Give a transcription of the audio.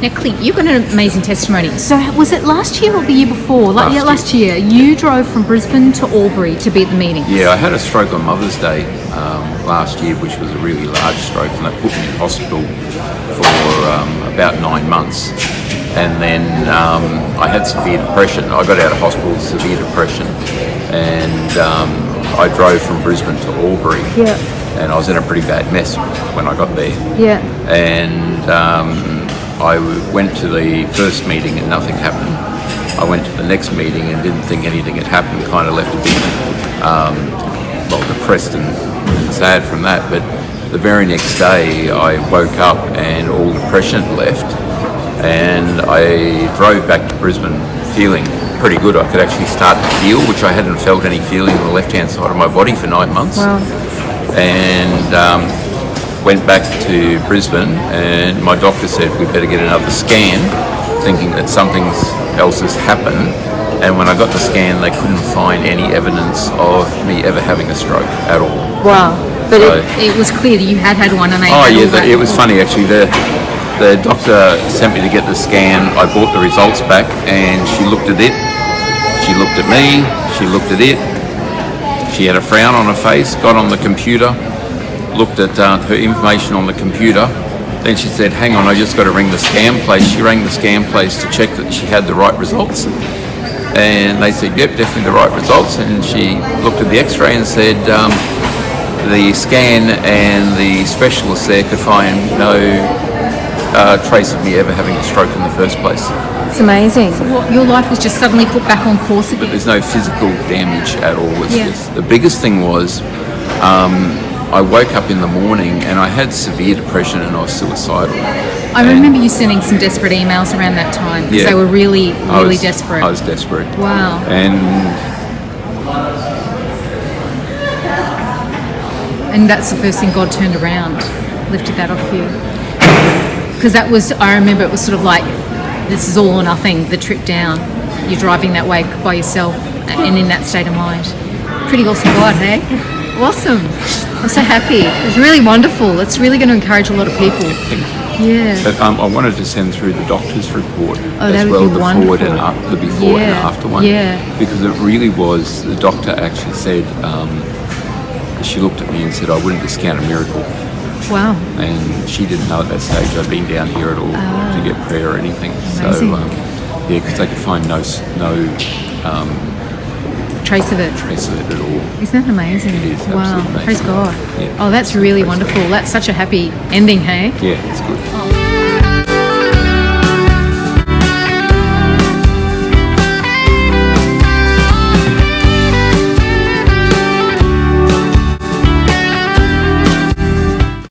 Now, Clint, you've got an amazing testimony. So was it last year or the year before? Last year. You drove from Brisbane to Albury to be at the meeting. Yeah, I had a stroke on Mother's Day last year, which was a really large stroke, and they put me in hospital for about 9 months. And then I had severe depression. I got out of hospital with severe depression, and I drove from Brisbane to Albury. Yeah. And I was in a pretty bad mess when I got there. Yeah. And I went to the first meeting and nothing happened. I went to the next meeting and didn't think anything had happened, kind of left a bit depressed and sad from that. But the very next day I woke up and all depression had left, and I drove back to Brisbane feeling pretty good. I could actually start to feel, which I hadn't felt any feeling on the left-hand side of my body for 9 months. Wow. And went back to Brisbane, and my doctor said we better get another scan, thinking that something else has happened. And when I got the scan, they couldn't find any evidence of me ever having a stroke at all. Wow. But it was clear that you had one, and it was funny actually. The doctor sent me to get the scan. I brought the results back, and she looked at it. She looked at me. She looked at it. She had a frown on her face. Got on the computer, looked at her information on the computer. Then she said, hang on, I just got to ring the scan place. She rang the scan place to check that she had the right results. And they said, yep, definitely the right results. And she looked at the x-ray and said, the scan and the specialist there could find no trace of me ever having a stroke in the first place. It's amazing. So your life was just suddenly put back on course again? But there's no physical damage at all. The biggest thing was, I woke up in the morning and I had severe depression and I was suicidal. I remember you sending some desperate emails around that time because they were really desperate. I was desperate. Wow. And that's the first thing God turned around, lifted that off you. Because that was, I remember it was sort of like, this is all or nothing, the trip down. You're driving that way by yourself and in that state of mind. Pretty awesome God, hey? Awesome. I'm so happy. It's really wonderful. It's really going to encourage a lot of people. Yeah. But I wanted to send through the doctor's report as well, the forward and the before and after one. Yeah. Because it really was, the doctor actually said, she looked at me and said, I wouldn't discount a miracle. Wow. And she didn't know at that stage I'd been down here at all to get prayer or anything. Amazing. So, because they could find no trace of it at all. Isn't that amazing? It is. Wow. Amazing. Praise God. Yeah. Oh, that's really wonderful. That's such a happy ending, hey? Yeah, it's good.